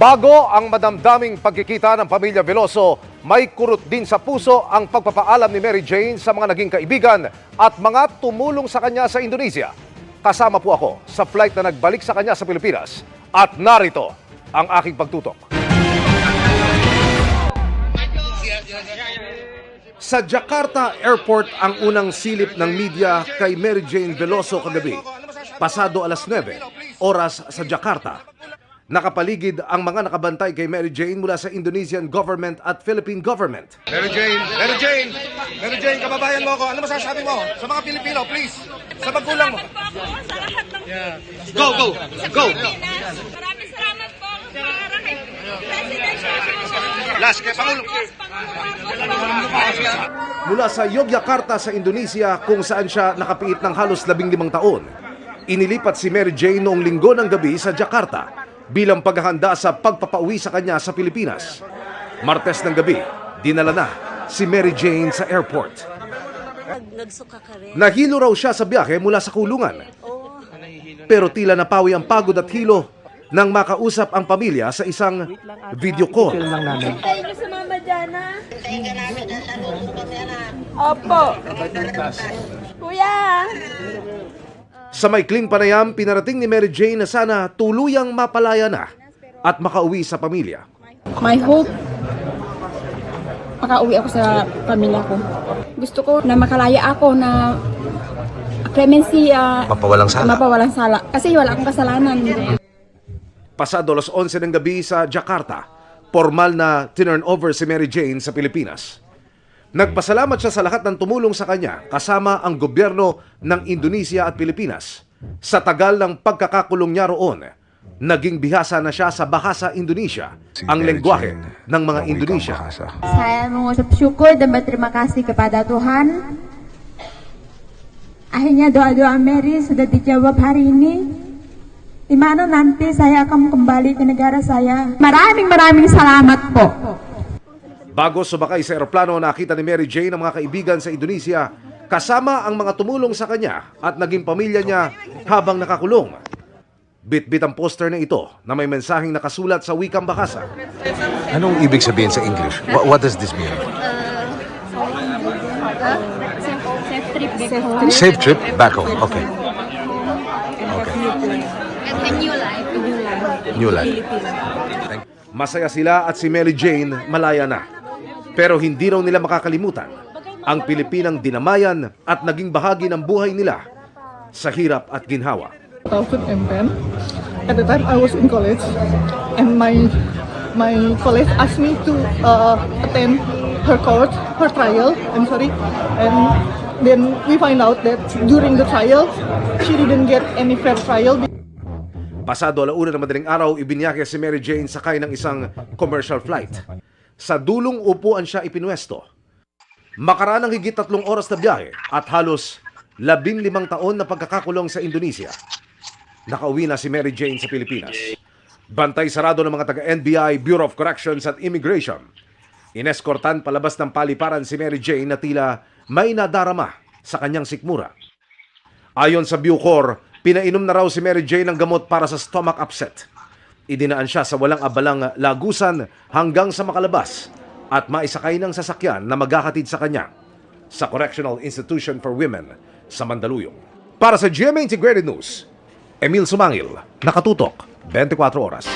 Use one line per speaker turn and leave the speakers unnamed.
Bago ang madamdaming pagkikita ng pamilya Veloso, may kurot din sa puso ang pagpapaalam ni Mary Jane sa mga naging kaibigan at mga tumulong sa kanya sa Indonesia. Kasama po ako sa flight na nagbalik sa kanya sa Pilipinas at narito ang aking pagtutok. Sa Jakarta Airport ang unang silip ng media kay Mary Jane Veloso kagabi. Pasado alas 9, oras sa Jakarta. Nakapaligid ang mga nakabantay kay Mary Jane mula sa Indonesian government at Philippine government.
Mary Jane, kababayan mo ako. Ano masasabi mo sa mga Pilipino, please? Sa magulang mo.
Sa lahat ng
Go!
Maraming salamat po para kay President Jokowi.
Last, kay Pangulo.
Mula sa Yogyakarta sa Indonesia kung saan siya nakapiit ng halos 15 taon. Inilipat si Mary Jane noong linggo ng gabi sa Jakarta bilang paghahanda sa pagpapauwi sa kanya sa Pilipinas. Martes ng gabi, dinala na si Mary Jane sa airport.
Nagsuka ka rin.
Nahilo raw siya sa biyahe mula sa kulungan.
Oo.
Pero tila napawi ang pagod at hilo nang makausap ang pamilya sa isang video call.
Tayo niyo sa Mama Jana. Opo. Kuya.
Sa maikling panayam, pinarating ni Mary Jane na sana tuluyang mapalaya na at makauwi sa pamilya.
My hope, makauwi ako sa pamilya ko. Gusto ko na makalaya ako na clemency, mapawalang sala. Kasi wala akong kasalanan.
Pasado alas 11 ng gabi sa Jakarta, formal na tinurn over si Mary Jane sa Pilipinas. Nagpasalamat siya sa lahat ng tumulong sa kanya, kasama ang gobyerno ng Indonesia at Pilipinas. Sa tagal ng pagkakakulong niya roon, naging bihasa na siya sa Bahasa Indonesia, ang lengguwahe ng mga Indonesia.
Saya mengucap syukur dan berterima kasih kepada Tuhan. Akhirnya doa-doa Mary sudah dijawab hari ini. Di mana nanti saya akan kembali ke negara saya. Maraming salamat po.
Bago sumakay sa eroplano, nakita ni Mary Jane ang mga kaibigan sa Indonesia kasama ang mga tumulong sa kanya at naging pamilya niya habang nakakulong. Bit-bit ang poster na ito na may mensaheng nakasulat sa wikang Bahasa.
Anong ibig sabihin sa English? What does this mean? Safe trip back home. Okay. New life.
Masaya sila at si Mary Jane malaya na. Pero hindi raw nila makakalimutan ang Pilipinang dinamayan at naging bahagi ng buhay nila sa hirap at ginhawa.
2010. At the time I was in college, and my college asked me to attend her trial. I'm sorry, and then we find out that during the trial, she didn't get any fair trial.
Pasado alauna ng madaling araw, ibinyake si Mary Jane sakay ng isang commercial flight. Sa dulong upuan siya ipinwesto. Makaraan ng higit 3 oras na biyahe at halos 15 taon na pagkakakulong sa Indonesia. Nakauwi na si Mary Jane sa Pilipinas. Bantay sarado ng mga taga-NBI, Bureau of Corrections at Immigration. Ineskortan palabas ng paliparan si Mary Jane na tila may nadarama sa kanyang sikmura. Ayon sa Bucor, pinainom na raw si Mary Jane ng gamot para sa stomach upset. Idinaan siya sa walang abalang lagusan hanggang sa makalabas at maisakay ng sasakyan na maghahatid sa kanya sa Correctional Institution for Women sa Mandaluyong. Para sa GMA Integrated News, Emil Sumangil, nakatutok 24 oras.